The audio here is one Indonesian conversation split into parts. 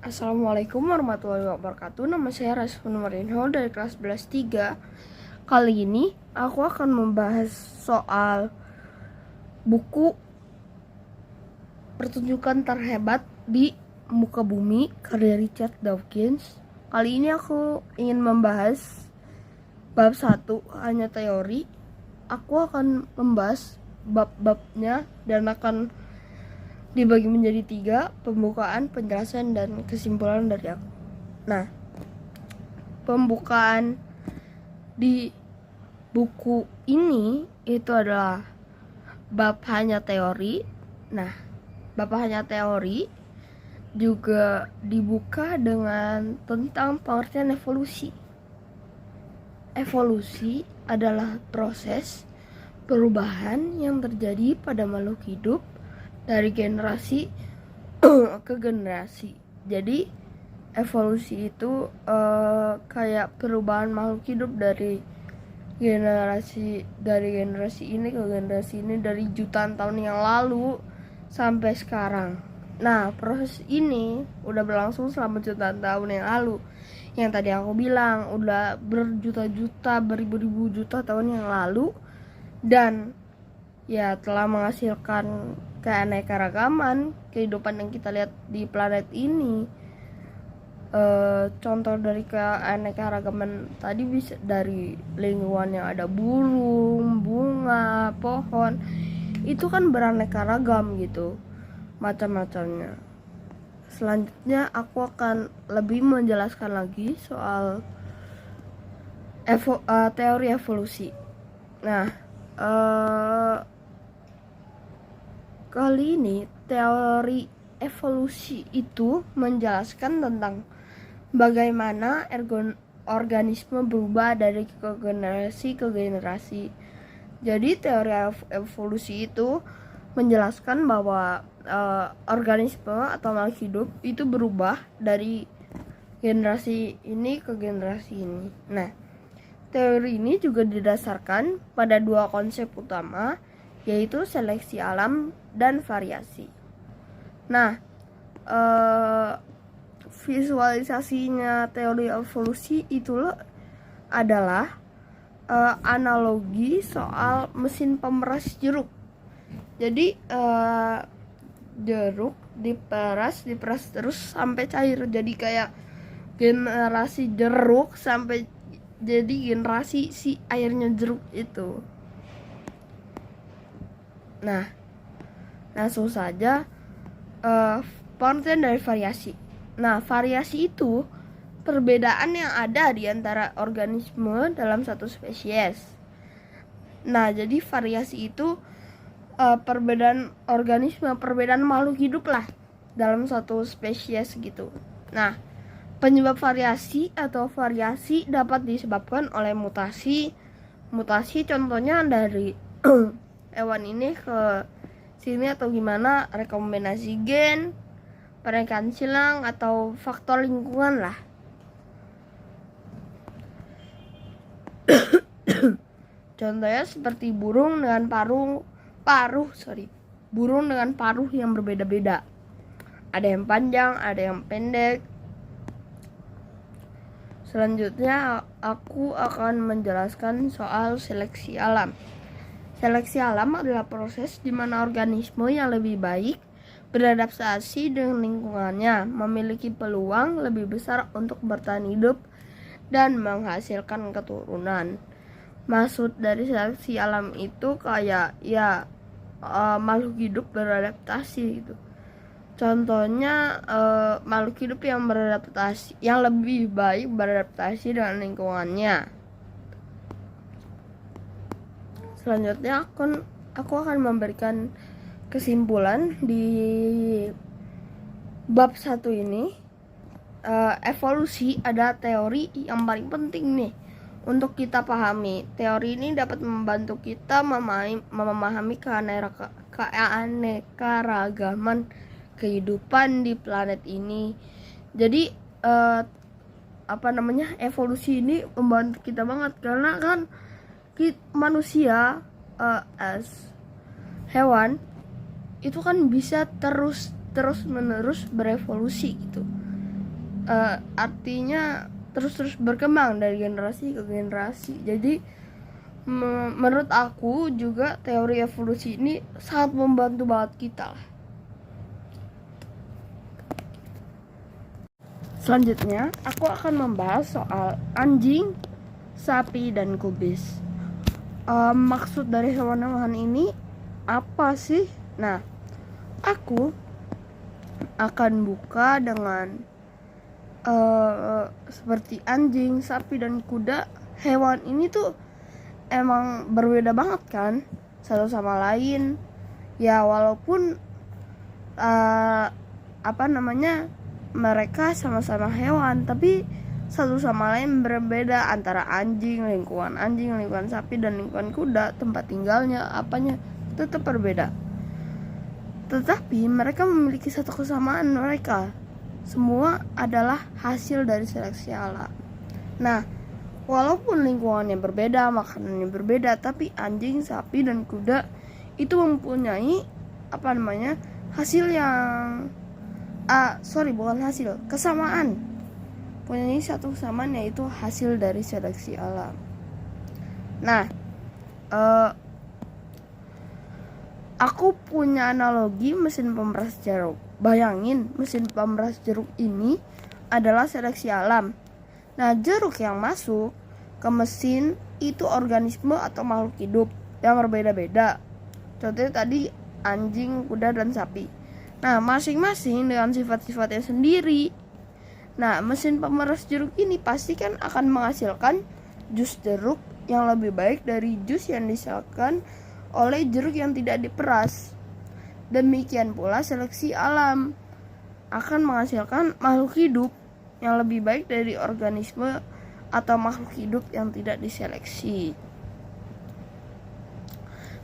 Assalamualaikum warahmatullahi wabarakatuh. Nama saya Rasfun Marinho dari kelas 11 3. Kali ini aku akan membahas soal buku pertunjukan terhebat di muka bumi karya Richard Dawkins. Kali ini aku ingin membahas bab 1, hanya teori. Aku akan membahas bab-babnya dan akan dibagi menjadi 3, pembukaan, penjelasan, dan kesimpulan dari aku. Nah, pembukaan di buku ini itu adalah bab hanya teori. Nah, bab hanya teori juga dibuka dengan tentang pengertian evolusi. Evolusi adalah proses perubahan yang terjadi pada makhluk hidup dari generasi ke generasi. Jadi evolusi itu kayak perubahan makhluk hidup dari generasi ini ke generasi ini dari jutaan tahun yang lalu sampai sekarang. Nah, proses ini udah berlangsung selama jutaan tahun yang lalu. Yang tadi aku bilang udah berjuta-juta, beribu-ribu juta tahun yang lalu, dan ya telah menghasilkan keanekaragaman kehidupan yang kita lihat di planet ini. Contoh dari keanekaragaman tadi bisa dari lingkungan yang ada burung, bunga, pohon. Itu kan beraneka ragam gitu macam-macamnya. Selanjutnya aku akan lebih menjelaskan lagi soal teori evolusi. Nah, kali ini teori evolusi itu menjelaskan tentang bagaimana organisme berubah dari generasi ke generasi. Jadi teori evolusi itu menjelaskan bahwa organisme atau makhluk hidup itu berubah dari generasi ini ke generasi ini. Nah, teori ini juga didasarkan pada 2 konsep utama, yaitu seleksi alam dan variasi. Nah, visualisasinya teori evolusi itulah adalah analogi soal mesin pemeras jeruk. Jadi jeruk diperas terus sampai cair, jadi kayak generasi jeruk sampai jadi generasi si airnya jeruk itu. Nah, langsung saja pengertian dari variasi. Nah, variasi itu perbedaan yang ada di antara organisme dalam satu spesies. Nah, jadi variasi itu perbedaan organisme, perbedaan makhluk hidup lah dalam satu spesies gitu. Nah, penyebab variasi atau variasi dapat disebabkan oleh mutasi. Mutasi contohnya dari hewan ini ke sini atau gimana, rekombinasi gen, pernikahan silang, atau faktor lingkungan lah. Contohnya seperti burung dengan burung dengan paruh yang berbeda-beda. Ada yang panjang, ada yang pendek. Selanjutnya aku akan menjelaskan soal seleksi alam. Seleksi alam adalah proses di mana organisme yang lebih baik beradaptasi dengan lingkungannya, memiliki peluang lebih besar untuk bertahan hidup dan menghasilkan keturunan. Maksud dari seleksi alam itu kayak ya makhluk hidup beradaptasi gitu. Contohnya makhluk hidup yang lebih baik beradaptasi dengan lingkungannya. Selanjutnya aku akan memberikan kesimpulan di bab 1 ini. Evolusi adalah teori yang paling penting nih untuk kita pahami. Teori ini dapat membantu kita memahami keanekaragaman kehidupan di planet ini. Jadi evolusi ini membantu kita banget karena kan manusia as hewan itu kan bisa terus menerus berevolusi gitu. artinya terus berkembang dari generasi ke generasi. Jadi menurut aku juga teori evolusi ini sangat membantu banget kita lah. Selanjutnya aku akan membahas soal anjing, sapi, dan kubis. Maksud dari hewan-hewan ini apa sih? Nah, aku akan buka dengan seperti anjing, sapi, dan kuda. Hewan ini tuh emang berbeda banget kan satu sama lain ya, walaupun mereka sama-sama hewan tapi satu sama lain berbeda antara lingkungan sapi, dan lingkungan kuda, tempat tinggalnya, apanya tetap berbeda. Tetapi mereka memiliki satu kesamaan, mereka semua adalah hasil dari seleksi alam. Nah, walaupun lingkungannya berbeda, makanannya berbeda, tapi anjing, sapi, dan kuda itu mempunyai hasil yang kesamaan. Punyai satu kesamaan, yaitu hasil dari seleksi alam. Nah, aku punya analogi mesin pemeras jeruk. Bayangin, mesin pemeras jeruk ini adalah seleksi alam. Nah, jeruk yang masuk ke mesin itu organisme atau makhluk hidup yang berbeda-beda. Contohnya tadi anjing, kuda, dan sapi. Nah, masing-masing dengan sifat-sifatnya sendiri. Nah, mesin pemeras jeruk ini pasti kan akan menghasilkan jus jeruk yang lebih baik dari jus yang dihasilkan oleh jeruk yang tidak diperas. Demikian pula seleksi alam akan menghasilkan makhluk hidup yang lebih baik dari organisme atau makhluk hidup yang tidak diseleksi.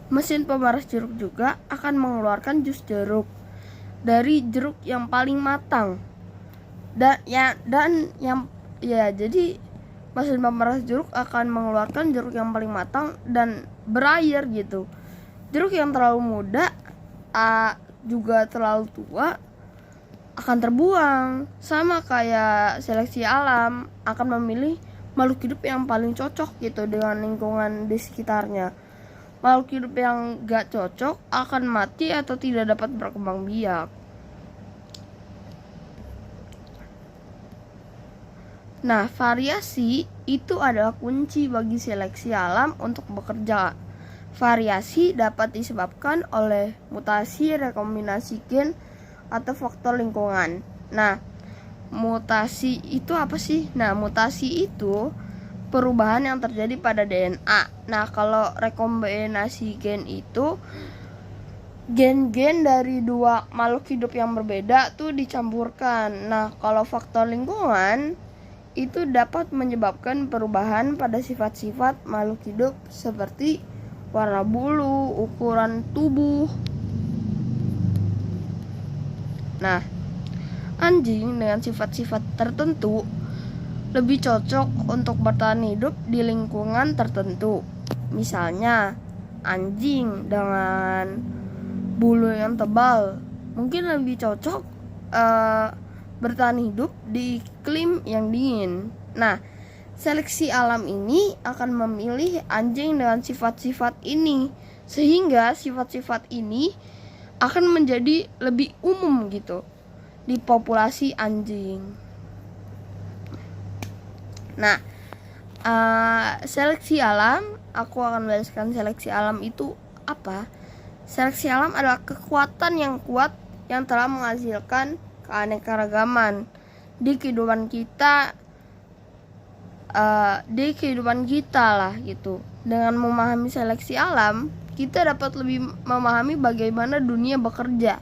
Mesin pemeras jeruk juga akan mengeluarkan jus jeruk dari jeruk yang paling matang. Jadi mesin pemeras jeruk akan mengeluarkan jeruk yang paling matang dan berair gitu. Jeruk yang terlalu muda juga terlalu tua akan terbuang. Sama kayak seleksi alam akan memilih makhluk hidup yang paling cocok gitu dengan lingkungan di sekitarnya. Makhluk hidup yang gak cocok akan mati atau tidak dapat berkembang biak. Nah, variasi itu adalah kunci bagi seleksi alam untuk bekerja. Variasi dapat disebabkan oleh mutasi, rekombinasi gen, atau faktor lingkungan. Nah, mutasi itu apa sih? Nah, mutasi itu perubahan yang terjadi pada DNA. Nah, kalau rekombinasi gen itu gen-gen dari dua makhluk hidup yang berbeda tuh dicampurkan. Nah, kalau faktor lingkungan itu dapat menyebabkan perubahan pada sifat-sifat makhluk hidup seperti warna bulu, ukuran tubuh. Nah, anjing dengan sifat-sifat tertentu lebih cocok untuk bertahan hidup di lingkungan tertentu. Misalnya, anjing dengan bulu yang tebal mungkin lebih cocok bertahan hidup di iklim yang dingin. Nah, seleksi alam ini akan memilih anjing dengan sifat-sifat ini, sehingga sifat-sifat ini akan menjadi lebih umum gitu di populasi anjing. Nah, seleksi alam, aku akan menjelaskan seleksi alam itu apa. Seleksi alam adalah kekuatan yang kuat yang telah menghasilkan keanekaragaman di kehidupan kita lah gitu. Dengan memahami seleksi alam, kita dapat lebih memahami bagaimana dunia bekerja.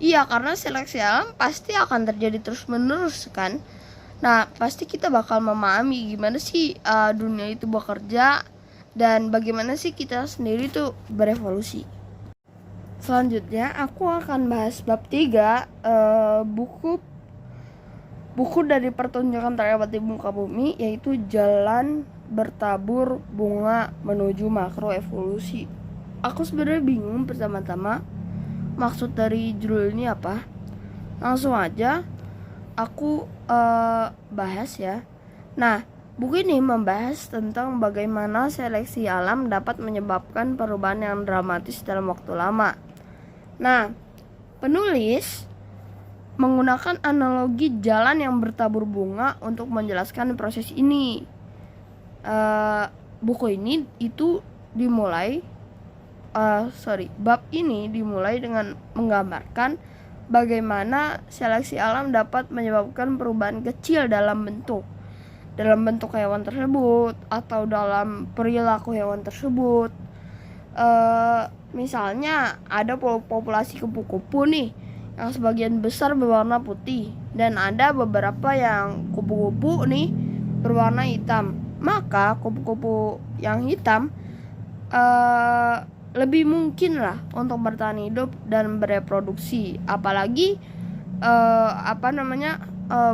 Iya, karena seleksi alam pasti akan terjadi terus-menerus kan. Nah, pasti kita bakal memahami gimana sih dunia itu bekerja dan bagaimana sih kita sendiri tuh berevolusi. Selanjutnya aku akan bahas bab 3, buku dari pertunjukan terhebat di muka bumi, yaitu Jalan Bertabur Bunga Menuju Makroevolusi. Aku sebenarnya bingung pertama-tama maksud dari judul ini apa. Langsung aja, aku bahas ya. Nah, buku ini membahas tentang bagaimana seleksi alam dapat menyebabkan perubahan yang dramatis dalam waktu lama. Nah, penulis menggunakan analogi jalan yang bertabur bunga untuk menjelaskan proses ini. Buku ini itu dimulai bab ini dimulai dengan menggambarkan bagaimana seleksi alam dapat menyebabkan perubahan kecil dalam bentuk hewan tersebut atau dalam perilaku hewan tersebut. Misalnya ada populasi kupu-kupu nih yang sebagian besar berwarna putih dan ada beberapa yang kupu-kupu nih berwarna hitam. Maka kupu-kupu yang hitam lebih mungkin lah untuk bertahan hidup dan bereproduksi, apalagi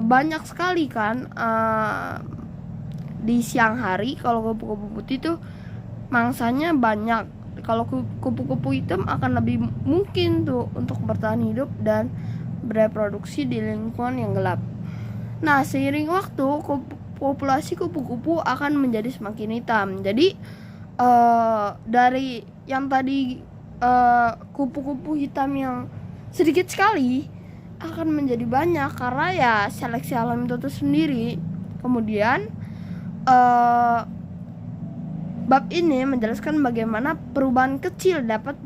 banyak sekali kan di siang hari. Kalau kupu-kupu putih tuh mangsanya banyak, kalau kupu-kupu hitam akan lebih mungkin tuh untuk bertahan hidup dan bereproduksi di lingkungan yang gelap. Nah, seiring waktu populasi kupu-kupu akan menjadi semakin hitam. Jadi dari yang tadi kupu-kupu hitam yang sedikit sekali akan menjadi banyak karena ya seleksi alam itu sendiri. Kemudian bab ini menjelaskan bagaimana perubahan kecil dapat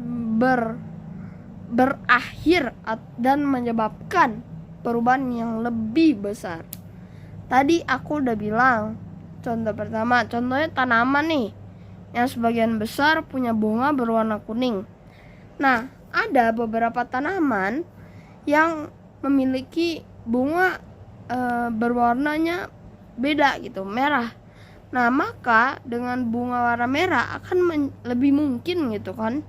berakhir dan menyebabkan perubahan yang lebih besar. Tadi aku udah bilang contoh pertama, contohnya tanaman nih yang sebagian besar punya bunga berwarna kuning. Nah, ada beberapa tanaman yang memiliki bunga berwarnanya beda gitu, merah. Nah, maka dengan bunga warna merah akan lebih mungkin gitu kan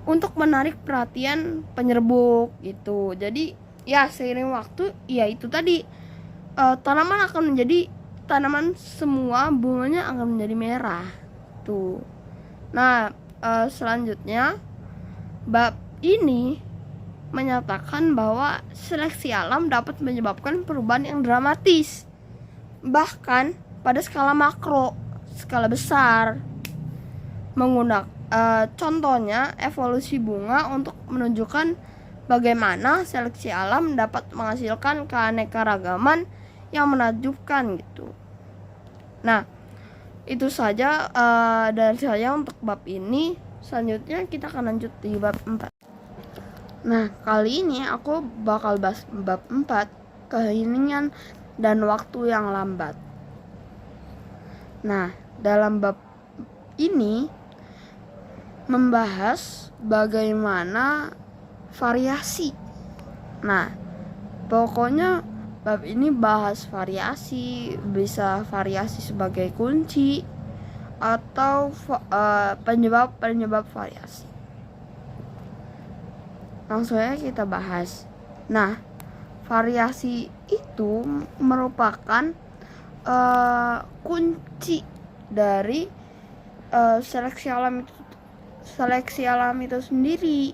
untuk menarik perhatian penyerbuk gitu. Jadi ya seiring waktu ya itu tadi tanaman akan menjadi tanaman semua bunganya akan menjadi merah tuh. Nah, selanjutnya bab ini menyatakan bahwa seleksi alam dapat menyebabkan perubahan yang dramatis, bahkan pada skala makro, skala besar. Contohnya evolusi bunga untuk menunjukkan bagaimana seleksi alam dapat menghasilkan keanekaragaman yang menakjubkan gitu. Nah, itu saja dari saya untuk bab ini. Selanjutnya kita akan lanjut di bab 4. Nah, kali ini aku bakal bahas bab 4, keheningan dan waktu yang lambat. Nah, dalam bab ini membahas bagaimana variasi. Nah, pokoknya bab ini bahas variasi, bisa variasi sebagai kunci atau penyebab variasi. Langsung aja kita bahas. Nah, variasi itu merupakan kunci dari seleksi alam itu sendiri,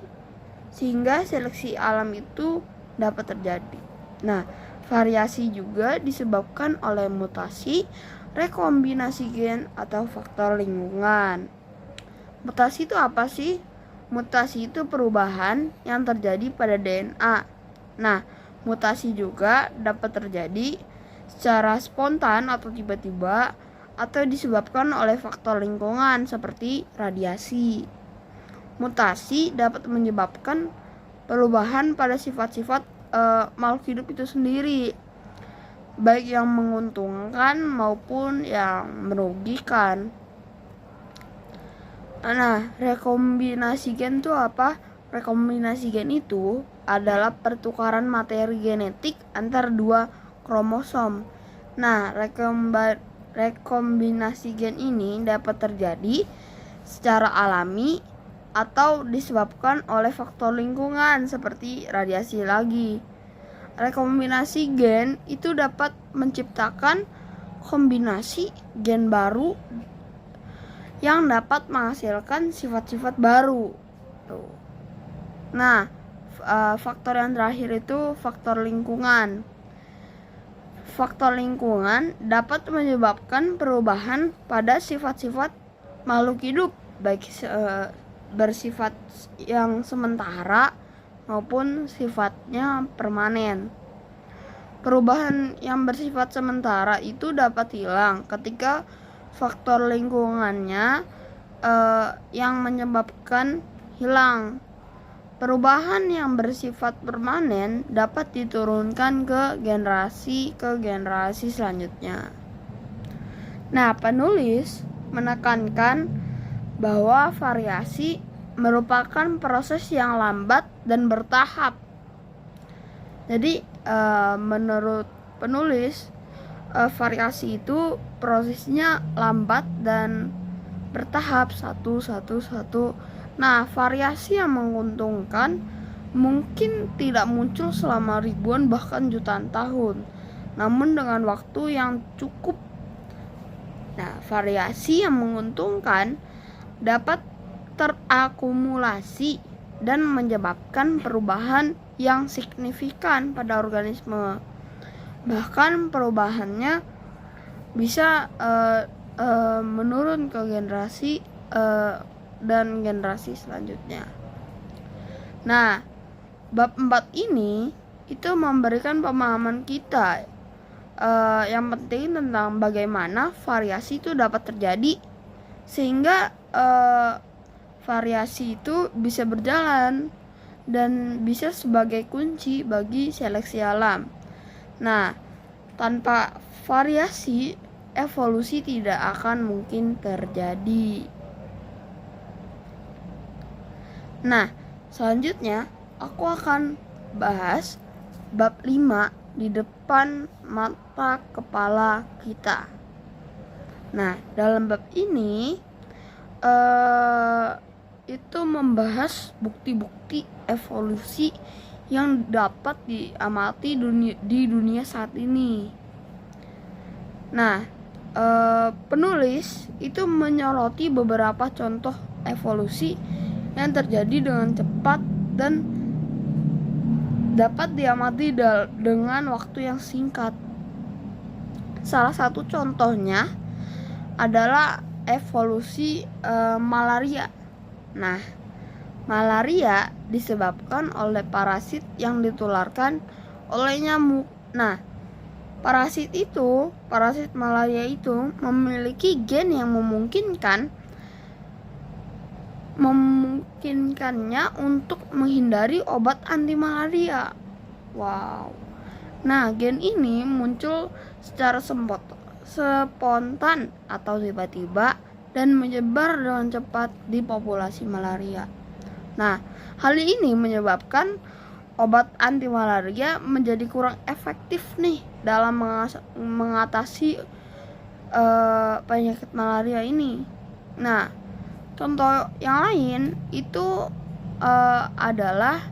sehingga seleksi alam itu dapat terjadi. Nah, variasi juga disebabkan oleh mutasi, rekombinasi gen atau faktor lingkungan. Mutasi itu apa sih? Mutasi itu perubahan yang terjadi pada DNA. Nah, mutasi juga dapat terjadi secara spontan atau tiba-tiba, atau disebabkan oleh faktor lingkungan seperti radiasi. Mutasi dapat menyebabkan perubahan pada sifat-sifat makhluk hidup itu sendiri, baik yang menguntungkan maupun yang merugikan. Nah, rekombinasi gen itu apa? Rekombinasi gen itu adalah pertukaran materi genetik antar dua kromosom. Nah, rekombinasi gen ini dapat terjadi secara alami atau disebabkan oleh faktor lingkungan seperti radiasi lagi. Rekombinasi gen itu dapat menciptakan kombinasi gen baru yang dapat menghasilkan sifat-sifat baru. Nah, faktor yang terakhir itu faktor lingkungan. faktor lingkungan dapat menyebabkan perubahan pada sifat-sifat makhluk hidup, baik bersifat yang sementara maupun sifatnya permanen. Perubahan yang bersifat sementara itu dapat hilang ketika faktor lingkungannya yang menyebabkan hilang. Perubahan yang bersifat permanen dapat diturunkan ke generasi selanjutnya. Nah, penulis menekankan bahwa variasi merupakan proses yang lambat dan bertahap. Jadi, menurut penulis, variasi itu prosesnya lambat dan bertahap, satu. Nah, variasi yang menguntungkan mungkin tidak muncul selama ribuan bahkan jutaan tahun, namun dengan waktu yang cukup. Nah, variasi yang menguntungkan dapat terakumulasi dan menyebabkan perubahan yang signifikan pada organisme. Bahkan perubahannya bisa menurun ke generasi dan generasi selanjutnya. Nah, bab 4 ini itu memberikan pemahaman kita yang penting tentang bagaimana variasi itu dapat terjadi, sehingga variasi itu bisa berjalan dan bisa sebagai kunci bagi seleksi alam. Nah, tanpa variasi, evolusi tidak akan mungkin terjadi. Nah, selanjutnya aku akan bahas bab 5 di depan mata kepala kita. Nah, dalam bab ini itu membahas bukti-bukti evolusi yang dapat diamati di dunia saat ini. Nah, penulis itu menyoroti beberapa contoh evolusi yang terjadi dengan cepat dan dapat diamati dengan waktu yang singkat. Salah satu contohnya adalah evolusi malaria. Nah, malaria disebabkan oleh parasit yang ditularkan oleh nyamuk. Nah, parasit malaria itu memiliki gen yang memungkinkannya untuk menghindari obat anti malaria. Wow. Nah, gen ini muncul secara spontan atau tiba-tiba dan menyebar dengan cepat di populasi malaria. Nah, hal ini menyebabkan obat anti malaria menjadi kurang efektif nih dalam mengatasi penyakit malaria ini. Nah, contoh yang lain itu adalah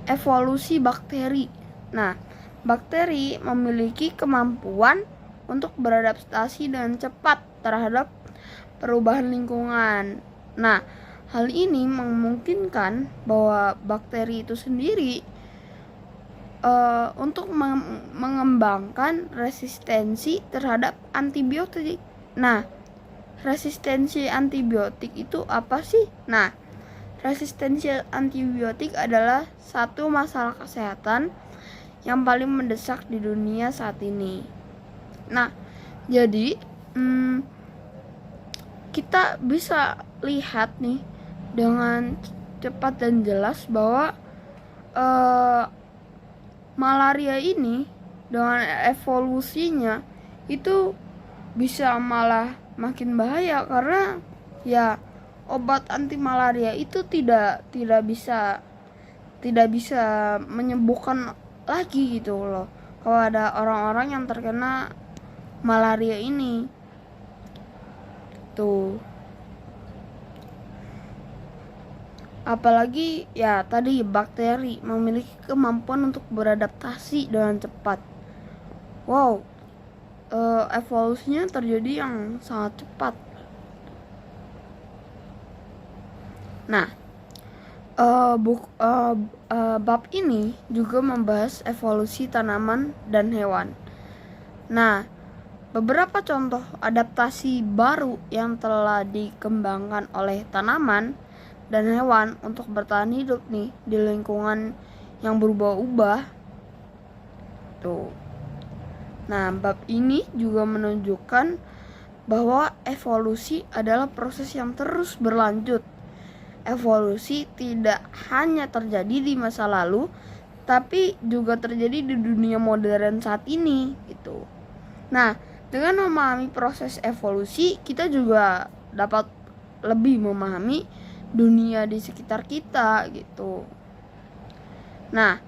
evolusi bakteri. Nah, bakteri memiliki kemampuan untuk beradaptasi dengan cepat terhadap perubahan lingkungan. Nah, hal ini memungkinkan bahwa bakteri itu sendiri untuk mengembangkan resistensi terhadap antibiotik. Nah, resistensi antibiotik itu apa sih? Nah, resistensi antibiotik adalah satu masalah kesehatan yang paling mendesak di dunia saat ini. Nah, jadi kita bisa lihat nih dengan cepat dan jelas bahwa malaria ini dengan evolusinya itu bisa malah makin bahaya, karena ya obat anti malaria itu tidak bisa menyembuhkan lagi gitu loh kalau ada orang-orang yang terkena malaria ini tuh. Apalagi ya tadi bakteri memiliki kemampuan untuk beradaptasi dengan cepat. Wow, evolusinya terjadi yang sangat cepat. Nah, bab ini juga membahas evolusi tanaman dan hewan. Nah, beberapa contoh adaptasi baru yang telah dikembangkan oleh tanaman dan hewan untuk bertahan hidup nih di lingkungan yang berubah-ubah. Tuh. Nah, bab ini juga menunjukkan bahwa evolusi adalah proses yang terus berlanjut. Evolusi tidak hanya terjadi di masa lalu, tapi juga terjadi di dunia modern saat ini gitu. Nah, dengan memahami proses evolusi, kita juga dapat lebih memahami dunia di sekitar kita gitu. Nah,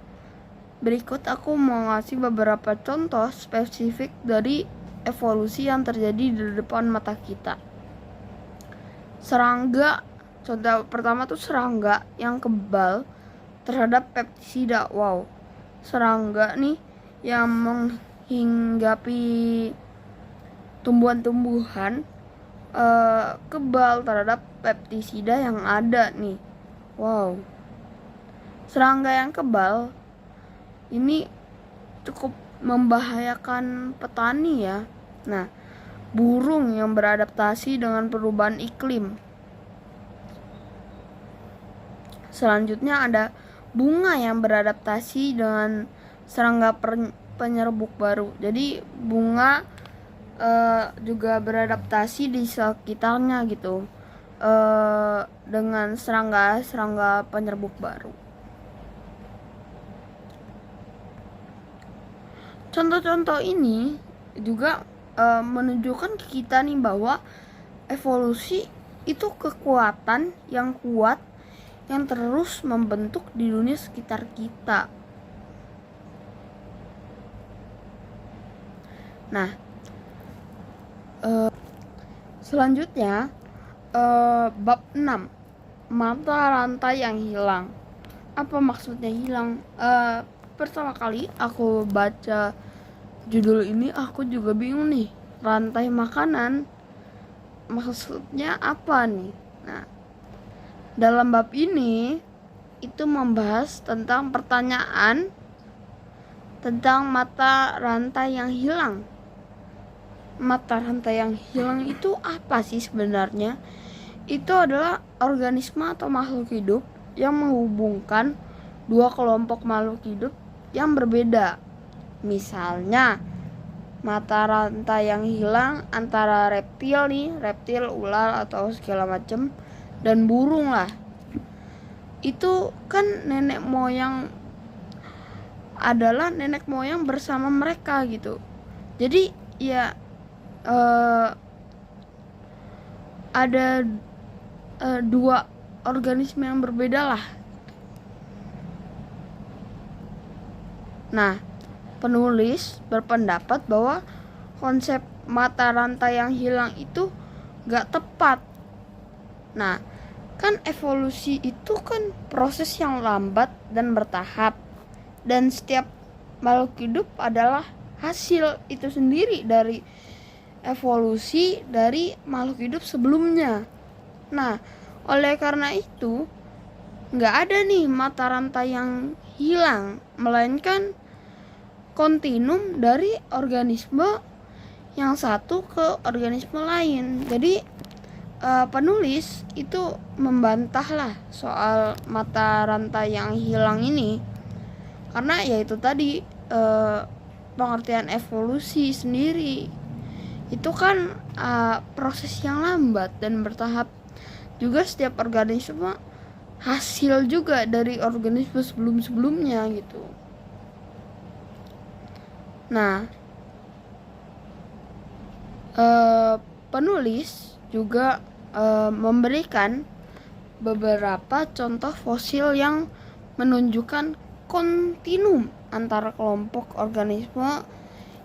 berikut aku mau ngasih beberapa contoh spesifik dari evolusi yang terjadi di depan mata kita. Serangga, contoh pertama tuh serangga yang kebal terhadap pestisida. Wow, serangga nih yang menghinggapi tumbuhan-tumbuhan kebal terhadap pestisida yang ada nih. Wow, serangga yang kebal ini cukup membahayakan petani ya. Nah, burung yang beradaptasi dengan perubahan iklim. Selanjutnya ada bunga yang beradaptasi dengan serangga penyerbuk baru. Jadi bunga juga beradaptasi di sekitarnya gitu dengan serangga penyerbuk baru. Contoh-contoh ini juga menunjukkan ke kita nih bahwa evolusi itu kekuatan yang kuat yang terus membentuk di dunia sekitar kita. Nah, selanjutnya bab 6, mata rantai yang hilang. Apa maksudnya hilang? Pertama kali aku baca judul ini aku juga bingung nih. Rantai makanan maksudnya apa nih? Nah, dalam bab ini itu membahas tentang pertanyaan tentang mata rantai yang hilang. Mata rantai yang hilang itu apa sih sebenarnya? Itu adalah organisme atau makhluk hidup yang menghubungkan dua kelompok makhluk hidup yang berbeda. Misalnya mata rantai yang hilang antara reptil, ular atau segala macam dan burung lah. Itu kan nenek moyang bersama mereka gitu. Jadi ya ada dua organisme yang berbeda lah. Nah, penulis berpendapat bahwa konsep mata rantai yang hilang itu gak tepat. Nah, kan evolusi itu kan proses yang lambat dan bertahap, dan setiap makhluk hidup adalah hasil itu sendiri dari evolusi dari makhluk hidup sebelumnya. Nah, oleh karena itu gak ada nih mata rantai yang hilang, melainkan kontinum dari organisme yang satu ke organisme lain. Jadi penulis itu membantah lah soal mata rantai yang hilang ini, karena ya itu tadi pengertian evolusi sendiri itu kan proses yang lambat dan bertahap. Juga setiap organisme hasil juga dari organisme sebelum-sebelumnya gitu. Nah, penulis juga memberikan beberapa contoh fosil yang menunjukkan kontinum antara kelompok organisme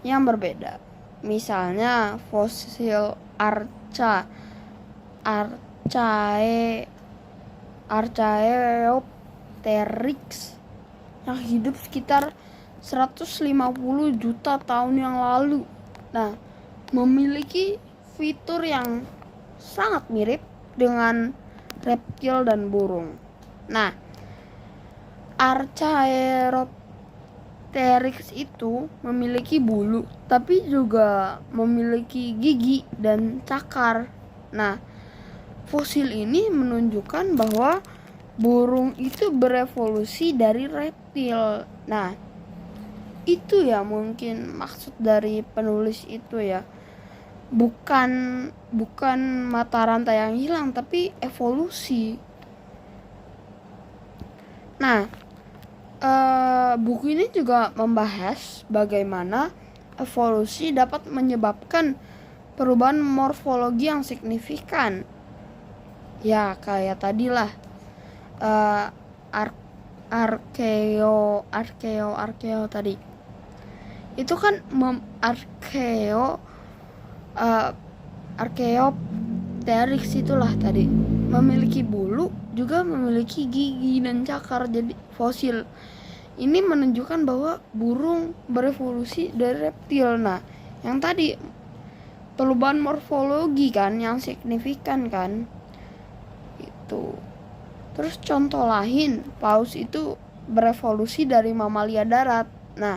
yang berbeda. Misalnya fosil Archaeopteryx yang hidup sekitar 150 juta tahun yang lalu. Nah, memiliki fitur yang sangat mirip dengan reptil dan burung. Nah, Archaeopteryx T-Rex itu memiliki bulu, tapi juga memiliki gigi dan cakar. Nah, fosil ini menunjukkan bahwa burung itu berevolusi dari reptil. Nah, itu ya mungkin maksud dari penulis itu ya. Bukan mata rantai yang hilang, tapi evolusi. Nah, buku ini juga membahas bagaimana evolusi dapat menyebabkan perubahan morfologi yang signifikan. Ya, kayak tadilah arkeo tadi. Itu kan Archaeopteryx itulah tadi. Memiliki bulu, juga memiliki gigi dan cakar, jadi fosil. Ini menunjukkan bahwa burung berevolusi dari reptil. Nah, yang tadi perubahan morfologi kan yang signifikan kan. Itu. Terus contoh lain, paus itu berevolusi dari mamalia darat. Nah,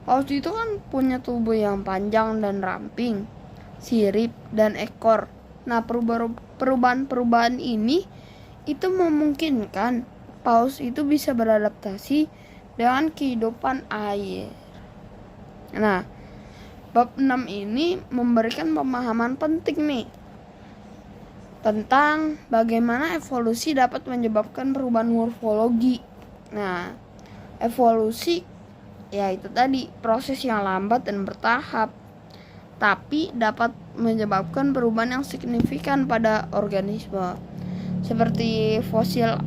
paus itu kan punya tubuh yang panjang dan ramping, sirip dan ekor. Nah, perubahan ini itu memungkinkan paus itu bisa beradaptasi dengan kehidupan air. Nah, bab 6 ini memberikan pemahaman penting nih tentang bagaimana evolusi dapat menyebabkan perubahan morfologi. Nah, evolusi ya itu tadi proses yang lambat dan bertahap, tapi dapat menyebabkan perubahan yang signifikan pada organisme. Seperti fosil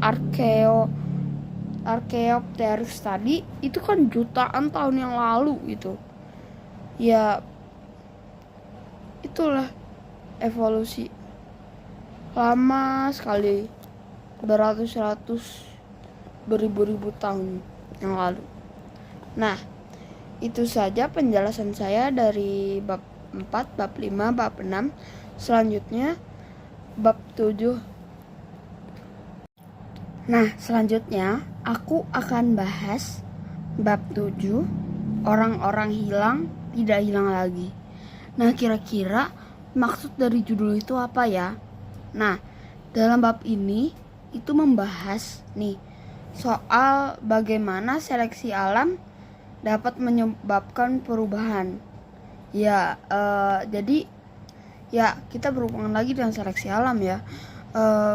Archaeopteryx tadi, itu kan jutaan tahun yang lalu gitu. Ya, itulah evolusi. Lama sekali, beratus-ratus, beribu-ribu tahun yang lalu. Nah, itu saja penjelasan saya dari bab 4, bab 5, bab 6. Selanjutnya bab 7. Nah, selanjutnya aku akan bahas bab 7, orang-orang hilang tidak hilang lagi. Nah, kira-kira maksud dari judul itu apa ya? Nah, dalam bab ini itu membahas nih soal bagaimana seleksi alam dapat menyebabkan perubahan. Ya, jadi ya kita berhubungan lagi dengan seleksi alam ya.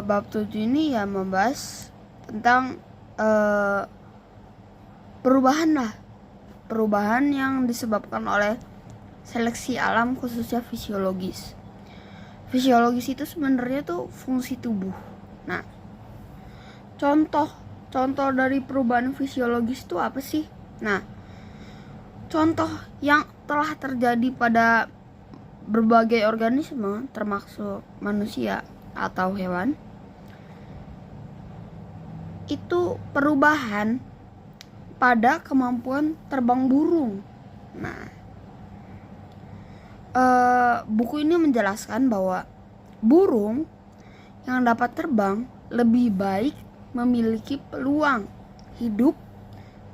Bab 7 ini ya membahas tentang perubahan yang disebabkan oleh seleksi alam, khususnya fisiologis. Fisiologis itu sebenarnya tuh fungsi tubuh. Nah, contoh dari perubahan fisiologis itu apa sih? Nah, contoh yang telah terjadi pada berbagai organisme, termasuk manusia atau hewan, itu perubahan pada kemampuan terbang burung. Nah, buku ini menjelaskan bahwa burung yang dapat terbang lebih baik memiliki peluang hidup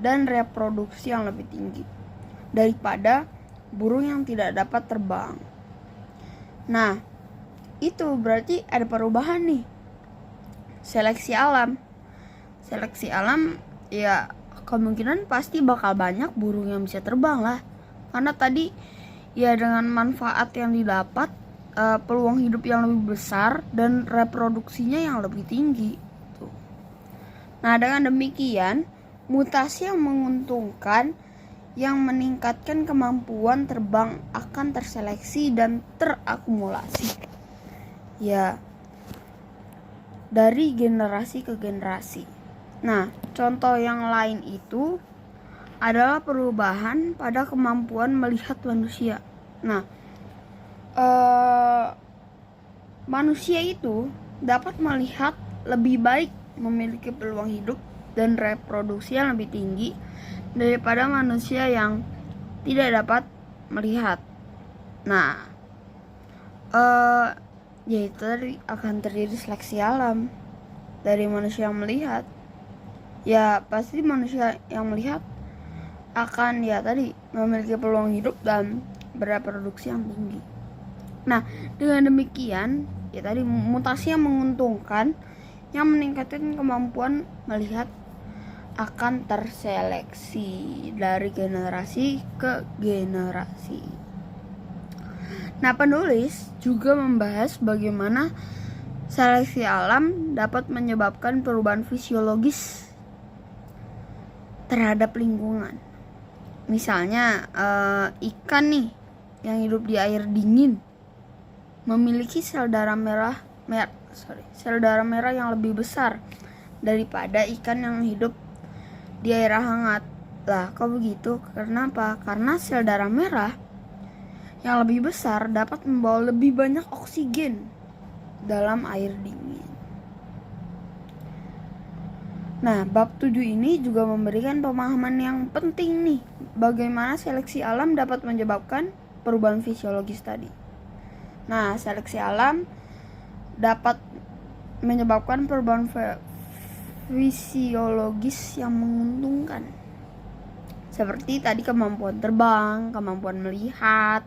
dan reproduksi yang lebih tinggi daripada burung yang tidak dapat terbang. Nah, itu berarti ada perubahan nih. Seleksi alam ya kemungkinan pasti bakal banyak burung yang bisa terbang lah, karena tadi ya dengan manfaat yang didapat, peluang hidup yang lebih besar dan reproduksinya yang lebih tinggi tuh. Nah, dengan demikian mutasi yang menguntungkan yang meningkatkan kemampuan terbang akan terseleksi dan terakumulasi ya dari generasi ke generasi. Nah, contoh yang lain itu adalah perubahan pada kemampuan melihat manusia. Nah, manusia itu dapat melihat lebih baik, memiliki peluang hidup dan reproduksi yang lebih tinggi daripada manusia yang tidak dapat melihat. Nah, yaitu akan terjadi seleksi alam dari manusia yang melihat. Ya, pasti manusia yang melihat akan ya tadi memiliki peluang hidup dan bereproduksi yang tinggi. Nah, dengan demikian ya tadi mutasi yang menguntungkan yang meningkatkan kemampuan melihat akan terseleksi dari generasi ke generasi. Nah, penulis juga membahas bagaimana seleksi alam dapat menyebabkan perubahan fisiologis terhadap lingkungan. Misalnya ikan nih yang hidup di air dingin memiliki sel darah merah yang lebih besar daripada ikan yang hidup di air hangat. Lah, kok begitu? Kenapa? Karena sel darah merah yang lebih besar dapat membawa lebih banyak oksigen dalam air dingin. Nah, bab 7 ini juga memberikan pemahaman yang penting nih, bagaimana seleksi alam dapat menyebabkan perubahan fisiologis tadi. Nah, seleksi alam dapat menyebabkan perubahan fisiologis yang menguntungkan. Seperti tadi kemampuan terbang, kemampuan melihat.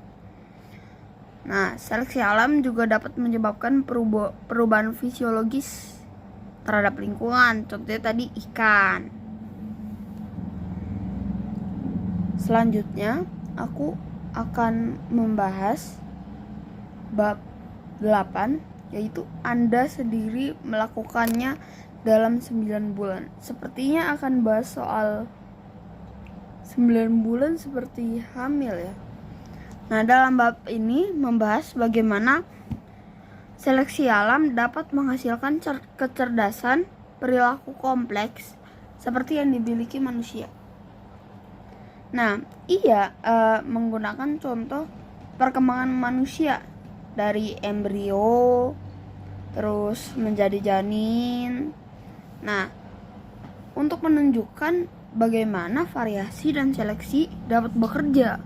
Nah, seleksi alam juga dapat menyebabkan perubahan fisiologis terhadap lingkungan, contohnya tadi ikan. Selanjutnya, aku akan membahas bab 8, yaitu Anda sendiri melakukannya dalam 9 bulan. Sepertinya akan bahas soal 9 bulan seperti hamil ya. Nah, dalam bab ini membahas bagaimana seleksi alam dapat menghasilkan kecerdasan perilaku kompleks seperti yang dimiliki manusia. Nah, ia menggunakan contoh perkembangan manusia dari embrio terus menjadi janin. Nah, untuk menunjukkan bagaimana variasi dan seleksi dapat bekerja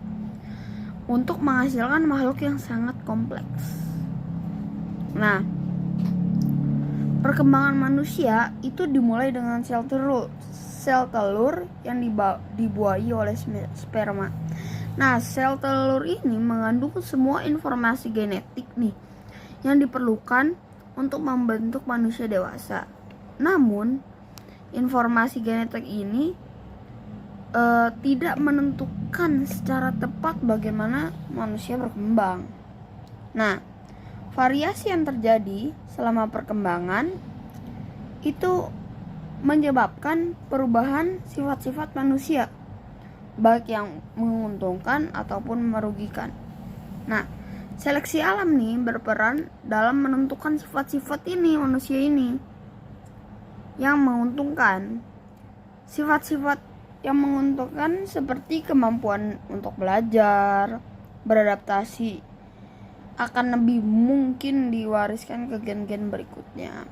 untuk menghasilkan makhluk yang sangat kompleks. Nah, perkembangan manusia itu dimulai dengan sel telur yang dibuahi oleh sperma. Nah, sel telur ini mengandung semua informasi genetik nih yang diperlukan untuk membentuk manusia dewasa. Namun, informasi genetik ini tidak menentukan secara tepat bagaimana manusia berkembang. Nah, variasi yang terjadi selama perkembangan itu menyebabkan perubahan sifat-sifat manusia, baik yang menguntungkan ataupun merugikan. Nah, seleksi alam nih berperan dalam menentukan sifat-sifat ini manusia ini yang menguntungkan. Sifat-sifat yang menguntungkan seperti kemampuan untuk belajar, beradaptasi akan lebih mungkin diwariskan ke gen-gen berikutnya.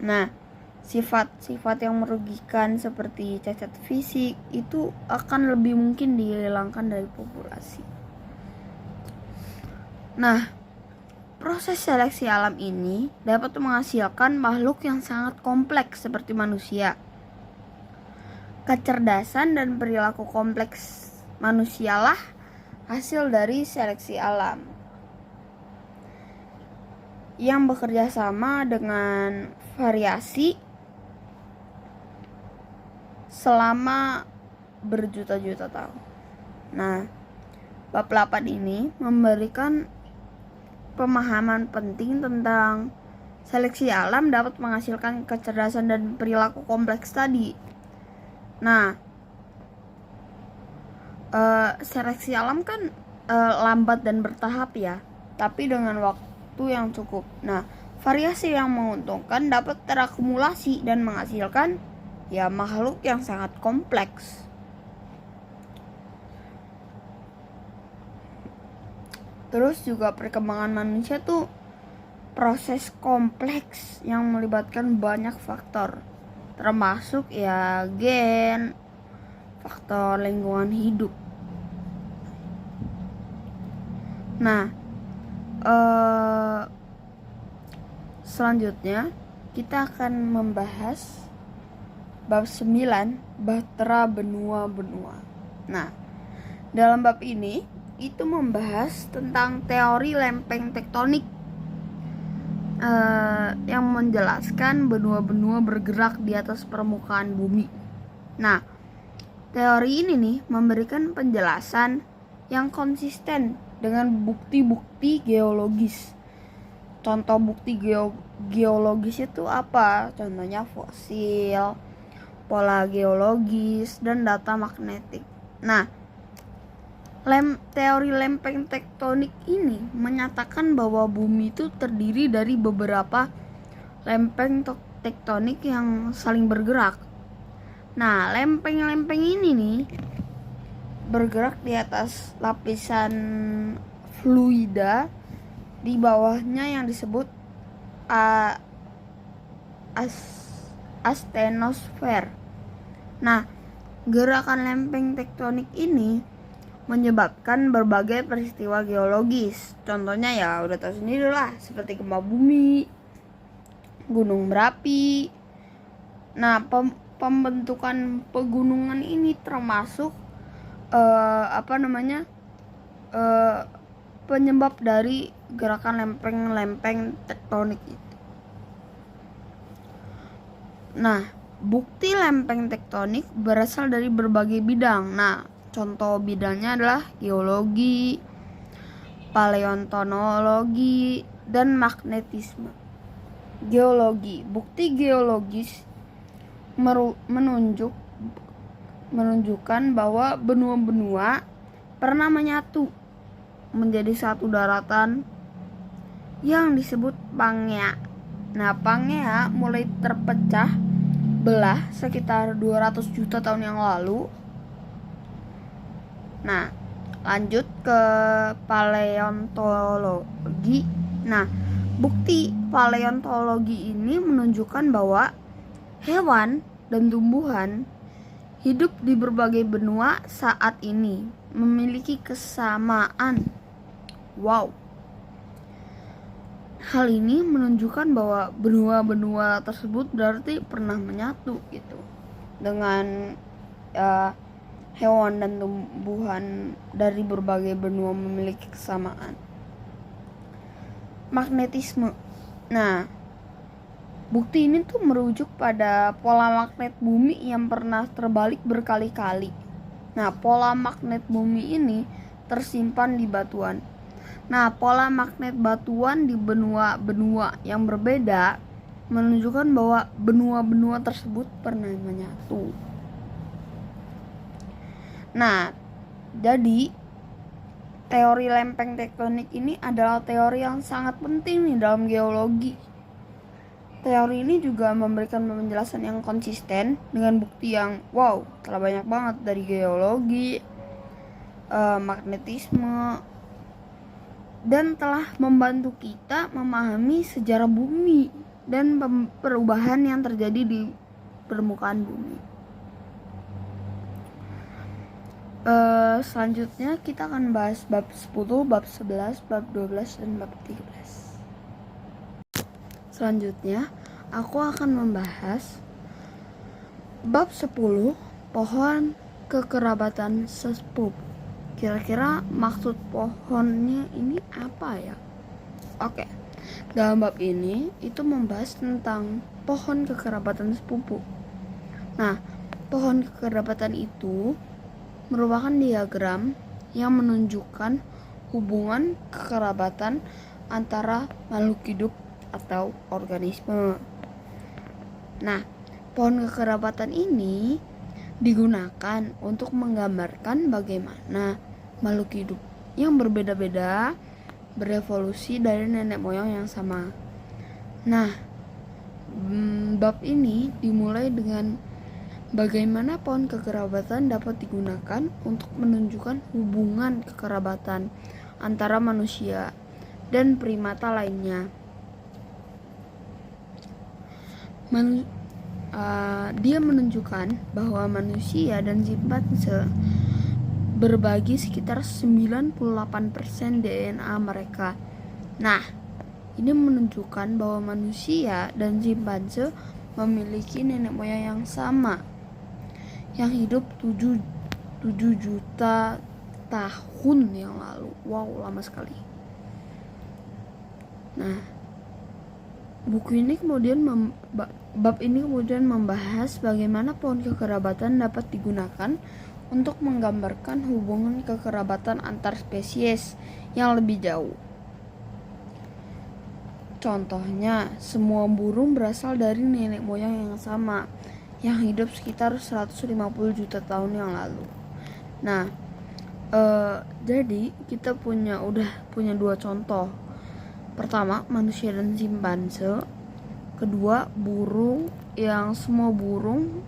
Nah, sifat-sifat yang merugikan seperti cacat fisik itu akan lebih mungkin dihilangkan dari populasi. Nah, proses seleksi alam ini dapat menghasilkan makhluk yang sangat kompleks seperti manusia. Kecerdasan dan perilaku kompleks manusialah hasil dari seleksi alam yang bekerja sama dengan variasi selama berjuta-juta tahun. Nah, bab 8 ini memberikan pemahaman penting tentang seleksi alam dapat menghasilkan kecerdasan dan perilaku kompleks tadi. Nah, seleksi alam kan lambat dan bertahap ya, tapi dengan waktu yang cukup. Nah, variasi yang menguntungkan dapat terakumulasi dan menghasilkan ya makhluk yang sangat kompleks. Terus juga perkembangan manusia tuh proses kompleks yang melibatkan banyak faktor, termasuk ya gen, faktor lingkungan hidup. Nah, selanjutnya kita akan membahas Bab 9, Bahtera Benua-benua. Nah, dalam bab ini itu membahas tentang teori lempeng tektonik yang menjelaskan benua-benua bergerak di atas permukaan bumi. Nah, teori ini nih memberikan penjelasan yang konsisten dengan bukti-bukti geologis. Contoh bukti geologis itu apa? Contohnya fosil, pola geologis, dan data magnetik. Nah, teori lempeng tektonik ini menyatakan bahwa bumi itu terdiri dari beberapa lempeng tektonik yang saling bergerak. Nah, lempeng-lempeng ini nih bergerak di atas lapisan fluida di bawahnya yang disebut astenosfer. Nah, gerakan lempeng tektonik ini menyebabkan berbagai peristiwa geologis. Contohnya ya udah tahu sendiri lah, seperti gempa bumi, gunung berapi. Nah, pembentukan pegunungan ini termasuk penyebab dari gerakan lempeng-lempeng tektonik itu. Nah, bukti lempeng tektonik berasal dari berbagai bidang. Nah, contoh bidangnya adalah geologi, paleontologi, dan magnetisme. Geologi, bukti geologis menunjukkan bahwa benua-benua pernah menyatu menjadi satu daratan yang disebut Pangea. Nah, Pangea mulai terpecah belah sekitar 200 juta tahun yang lalu. Nah, lanjut ke paleontologi. Nah, bukti paleontologi ini menunjukkan bahwa hewan dan tumbuhan hidup di berbagai benua saat ini memiliki kesamaan. Wow. Hal ini menunjukkan bahwa benua-benua tersebut berarti pernah menyatu gitu dengan hewan dan tumbuhan dari berbagai benua memiliki kesamaan. Magnetisme. Nah, bukti ini tuh merujuk pada pola magnet bumi yang pernah terbalik berkali-kali. Nah, pola magnet bumi ini tersimpan di batuan. Nah, pola magnet batuan di benua-benua yang berbeda menunjukkan bahwa benua-benua tersebut pernah menyatu. Nah, jadi teori lempeng tektonik ini adalah teori yang sangat penting nih dalam geologi. Teori ini juga memberikan penjelasan yang konsisten dengan bukti yang telah banyak banget dari geologi, magnetisme, dan telah membantu kita memahami sejarah bumi dan perubahan yang terjadi di permukaan bumi. Selanjutnya kita akan bahas bab 10, bab 11, bab 12, dan bab 13. Selanjutnya aku akan membahas bab 10, pohon kekerabatan sepupu. Kira-kira maksud pohonnya ini apa ya? Oke. Dalam bab ini itu membahas tentang pohon kekerabatan sepupu. Nah, pohon kekerabatan itu merupakan diagram yang menunjukkan hubungan kekerabatan antara makhluk hidup atau organisme. Nah, pohon kekerabatan ini digunakan untuk menggambarkan bagaimana makhluk hidup yang berbeda-beda berevolusi dari nenek moyang yang sama. Nah, bab ini dimulai dengan bagaimana pohon kekerabatan dapat digunakan untuk menunjukkan hubungan kekerabatan antara manusia dan primata lainnya. Dia menunjukkan bahwa manusia dan simpanse berbagi sekitar 98% DNA mereka. Nah, ini menunjukkan bahwa manusia dan simpanse memiliki nenek moyang yang sama, yang hidup 7 juta tahun yang lalu. Wow, lama sekali. Nah, buku ini kemudian bab ini kemudian membahas bagaimana pohon kekerabatan dapat digunakan untuk menggambarkan hubungan kekerabatan antar spesies yang lebih jauh. Contohnya, semua burung berasal dari nenek moyang yang sama, yang hidup sekitar 150 juta tahun yang lalu. Nah, jadi kita udah punya 2 contoh. Pertama, manusia dan simpanse. Kedua, burung, yang semua burung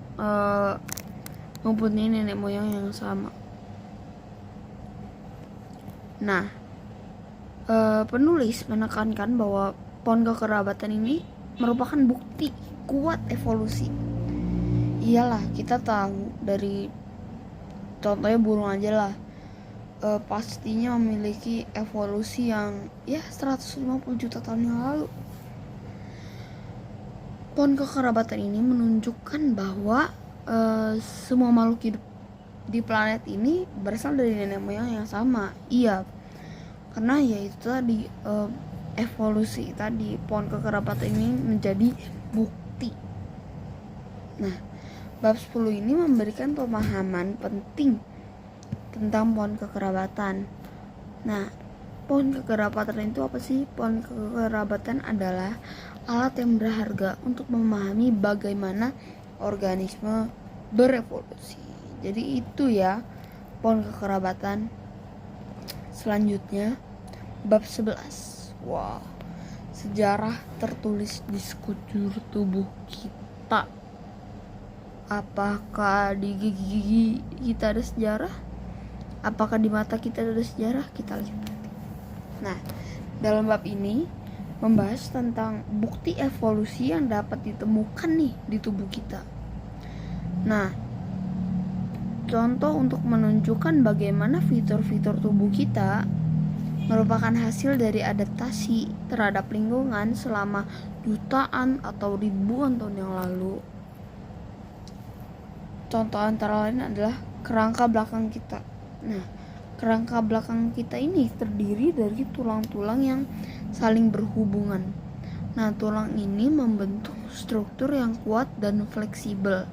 mempunyai nenek moyang yang sama. Nah, penulis menekankan bahwa pohon kekerabatan ini merupakan bukti kuat evolusi. Iyalah, kita tahu dari contohnya burung aja lah, pastinya memiliki evolusi yang 150 juta tahun yang lalu. Pohon kekerabatan ini menunjukkan bahwa semua makhluk hidup di planet ini berasal dari nenek moyang yang sama. Iya, karena itu tadi, evolusi tadi, pohon kekerabatan ini menjadi bukti. Nah, bab 10 ini memberikan pemahaman penting tentang pohon kekerabatan. Nah, pohon kekerabatan itu apa sih? Pohon kekerabatan adalah alat yang berharga untuk memahami bagaimana organisme berevolusi. Jadi itu ya, pohon kekerabatan. Selanjutnya, bab 11. Wow, sejarah tertulis di sekujur tubuh kita. Apakah di gigi kita ada sejarah? Apakah di mata kita ada sejarah? Kita lihat. Nah, dalam bab ini membahas tentang bukti evolusi yang dapat ditemukan nih di tubuh kita. Nah, contoh untuk menunjukkan bagaimana fitur-fitur tubuh kita merupakan hasil dari adaptasi terhadap lingkungan selama jutaan atau ribuan tahun yang lalu. Contoh antara lain adalah kerangka belakang kita. Nah, kerangka belakang kita ini terdiri dari tulang-tulang yang saling berhubungan. Nah, tulang ini membentuk struktur yang kuat dan fleksibel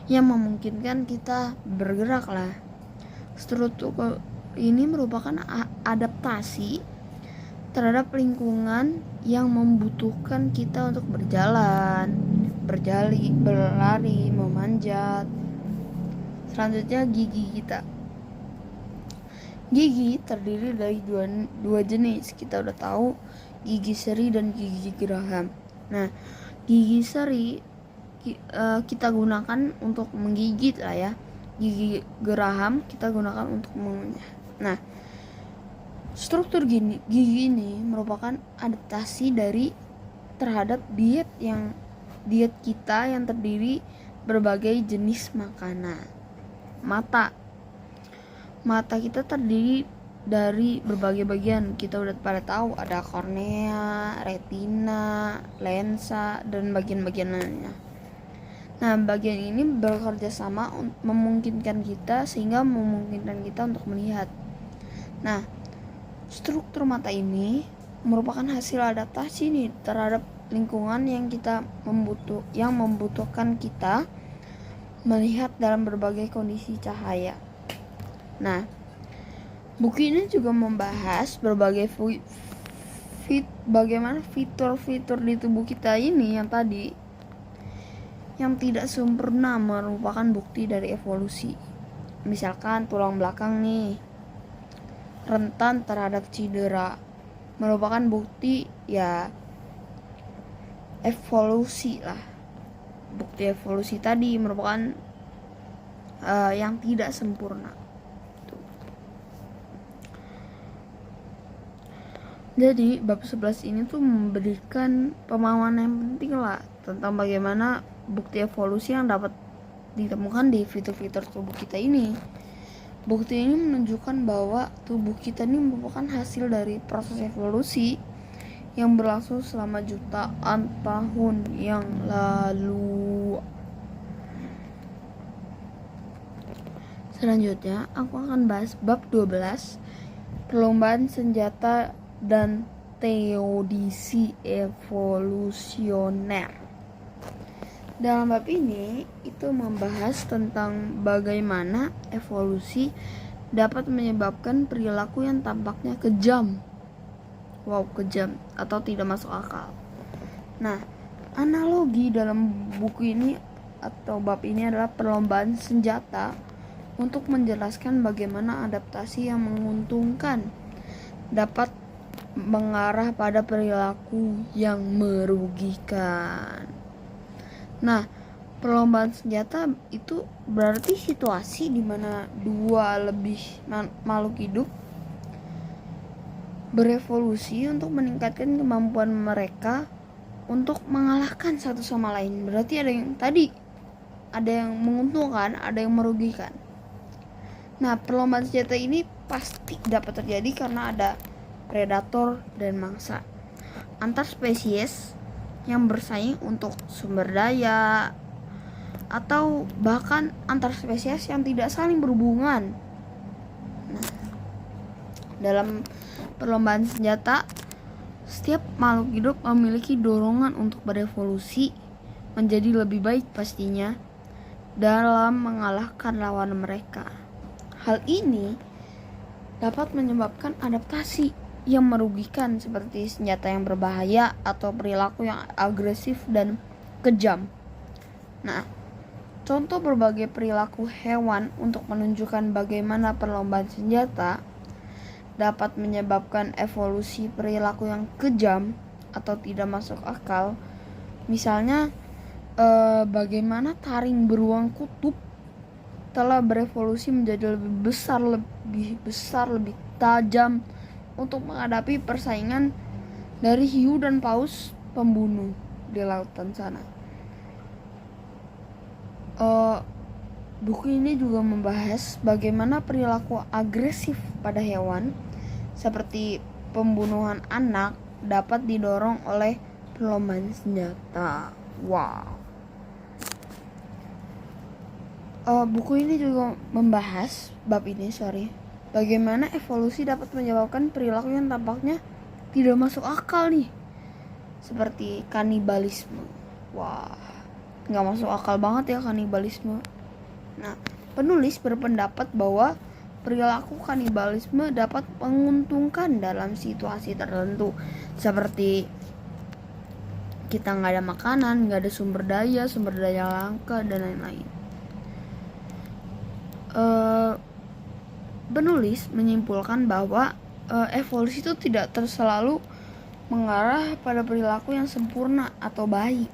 yang memungkinkan kita bergerak lah. Struktur ini merupakan adaptasi terhadap lingkungan yang membutuhkan kita untuk berjalan, berlari, memanjat. Selanjutnya, gigi kita. Gigi terdiri dari dua jenis. Kita udah tahu, gigi seri dan gigi geraham. Nah, gigi seri kita gunakan untuk menggigit lah ya. Gigi geraham kita gunakan untuk mengunyah. Nah, struktur gigi ini merupakan adaptasi terhadap diet kita yang terdiri berbagai jenis makanan. Mata kita terdiri dari berbagai bagian. Kita udah pada tahu ada kornea, retina, lensa, dan bagian-bagian lainnya. Nah, bagian ini bekerja sama memungkinkan kita untuk melihat. Nah, struktur mata ini merupakan hasil adaptasi nih terhadap lingkungan yang membutuhkan kita melihat dalam berbagai kondisi cahaya. Nah, buku ini juga membahas bagaimana fitur-fitur di tubuh kita ini yang tidak sempurna merupakan bukti dari evolusi. Misalkan tulang belakang nih rentan terhadap cedera, merupakan bukti evolusi lah. Bukti evolusi tadi merupakan yang tidak sempurna. Jadi bab 11 ini tuh memberikan pemahaman yang penting lah tentang bagaimana bukti evolusi yang dapat ditemukan di fitur-fitur tubuh kita ini. Bukti ini menunjukkan bahwa tubuh kita ini merupakan hasil dari proses evolusi yang berlangsung selama jutaan tahun yang lalu. Selanjutnya, aku akan bahas bab 12, perlombaan senjata dan teodisi evolusioner. Dalam bab ini, itu membahas tentang bagaimana evolusi dapat menyebabkan perilaku yang tampaknya kejam. Kejam atau tidak masuk akal. Nah, analogi dalam buku ini atau bab ini adalah perlombaan senjata untuk menjelaskan bagaimana adaptasi yang menguntungkan dapat mengarah pada perilaku yang merugikan. Nah, perlombaan senjata itu berarti situasi di mana dua lebih makhluk hidup berevolusi untuk meningkatkan kemampuan mereka untuk mengalahkan satu sama lain. Berarti ada yang menguntungkan, ada yang merugikan. Nah, perlombaan senjata ini pasti dapat terjadi karena ada predator dan mangsa antar spesies yang bersaing untuk sumber daya, atau bahkan antar spesies yang tidak saling berhubungan. Nah, dalam perlombaan senjata, setiap makhluk hidup memiliki dorongan untuk berevolusi menjadi lebih baik pastinya dalam mengalahkan lawan mereka. Hal ini dapat menyebabkan adaptasi yang merugikan seperti senjata yang berbahaya atau perilaku yang agresif dan kejam. Nah, contoh berbagai perilaku hewan untuk menunjukkan bagaimana perlombaan senjata dapat menyebabkan evolusi perilaku yang kejam atau tidak masuk akal. Misalnya, bagaimana taring beruang kutub telah berevolusi menjadi lebih besar, lebih tajam untuk menghadapi persaingan dari hiu dan paus pembunuh di lautan sana. Buku ini juga membahas bagaimana perilaku agresif pada hewan seperti pembunuhan anak dapat didorong oleh perlombaan senjata. Buku ini juga membahas bagaimana evolusi dapat menyebabkan perilaku yang tampaknya tidak masuk akal nih, seperti kanibalisme. Nggak masuk akal banget ya kanibalisme. Nah, penulis berpendapat bahwa perilaku kanibalisme dapat menguntungkan dalam situasi tertentu, seperti kita nggak ada makanan, nggak ada sumber daya langka, dan lain-lain. Penulis menyimpulkan bahwa evolusi itu tidak selalu mengarah pada perilaku yang sempurna atau baik.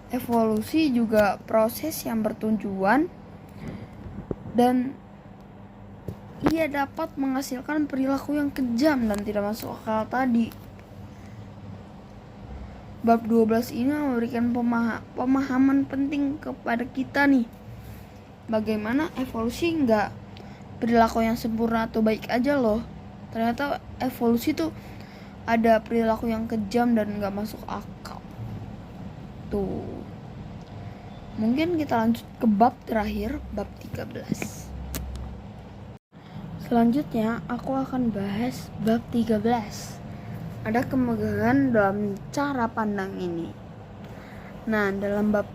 Evolusi juga proses yang bertujuan dan ia dapat menghasilkan perilaku yang kejam dan tidak masuk akal tadi. Bab 12 ini memberikan pemahaman penting kepada kita nih. Bagaimana evolusi nggak perilaku yang sempurna atau baik aja loh. Ternyata evolusi tuh ada perilaku yang kejam dan nggak masuk akal. Tuh. Mungkin kita lanjut ke bab terakhir, bab 13. Selanjutnya aku akan bahas bab 13. Ada kemegahan dalam cara pandang ini. Nah, dalam bab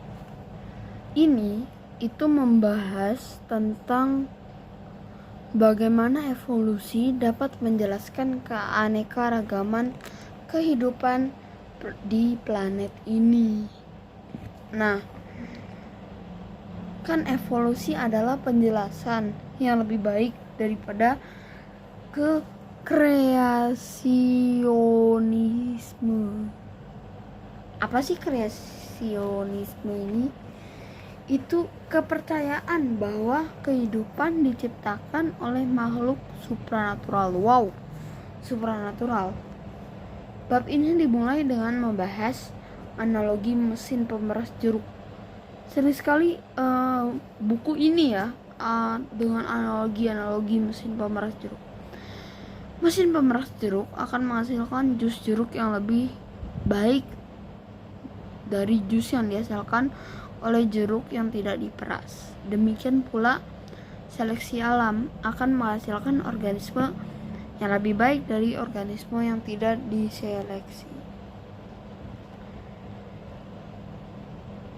ini itu membahas tentang bagaimana evolusi dapat menjelaskan keanekaragaman kehidupan di planet ini. Nah, kan evolusi adalah penjelasan yang lebih baik daripada kreasionisme. Apa sih kreasionisme ini? Itu kepercayaan bahwa kehidupan diciptakan oleh makhluk supranatural. Supranatural. Bab ini dimulai dengan membahas analogi mesin pemeras jeruk. Sering sekali buku ini ya dengan analogi mesin pemeras jeruk. Mesin pemeras jeruk akan menghasilkan jus jeruk yang lebih baik dari jus yang dihasilkan oleh jeruk yang tidak diperas. Demikian pula, seleksi alam akan menghasilkan organisme yang lebih baik dari organisme yang tidak diseleksi.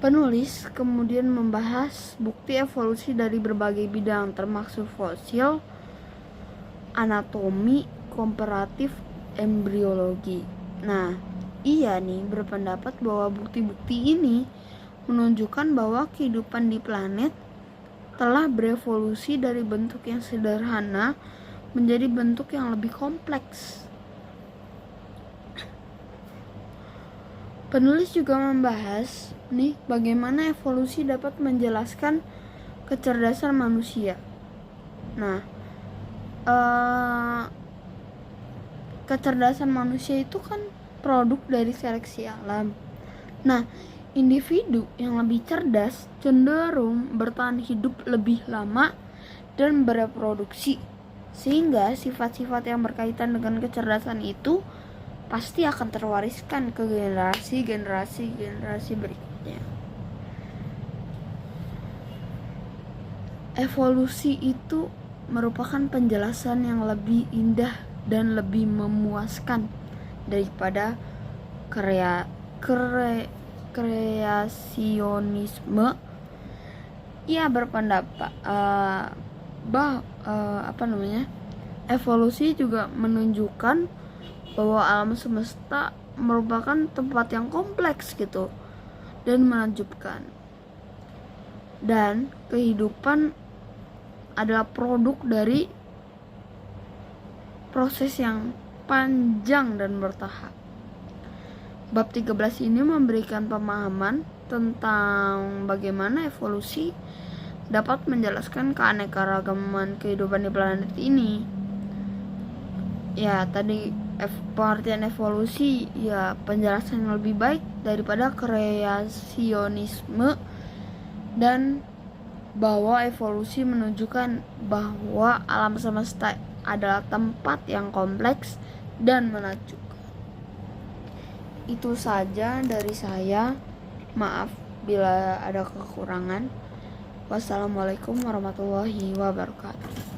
Penulis kemudian membahas bukti evolusi dari berbagai bidang termasuk fosil, anatomi, komparatif, embriologi. Nah, ia nih berpendapat bahwa bukti-bukti ini menunjukkan bahwa kehidupan di planet telah berevolusi dari bentuk yang sederhana menjadi bentuk yang lebih kompleks. Penulis juga membahas nih bagaimana evolusi dapat menjelaskan kecerdasan manusia. Nah, kecerdasan manusia itu kan produk dari seleksi alam. Nah, individu yang lebih cerdas cenderung bertahan hidup lebih lama dan bereproduksi, sehingga sifat-sifat yang berkaitan dengan kecerdasan itu pasti akan terwariskan ke generasi berikutnya. Evolusi itu merupakan penjelasan yang lebih indah dan lebih memuaskan daripada kreasionisme. Ia berpendapat evolusi juga menunjukkan bahwa alam semesta merupakan tempat yang kompleks gitu dan menakjubkan, dan kehidupan adalah produk dari proses yang panjang dan bertahap. Bab 13 ini memberikan pemahaman tentang bagaimana evolusi dapat menjelaskan keanekaragaman kehidupan di planet ini. Ya, tadi pengertian evolusi ya penjelasan yang lebih baik daripada kreasionisme, dan bahwa evolusi menunjukkan bahwa alam semesta adalah tempat yang kompleks dan menakjubkan. Itu saja dari saya. Maaf bila ada kekurangan. Wassalamualaikum warahmatullahi wabarakatuh.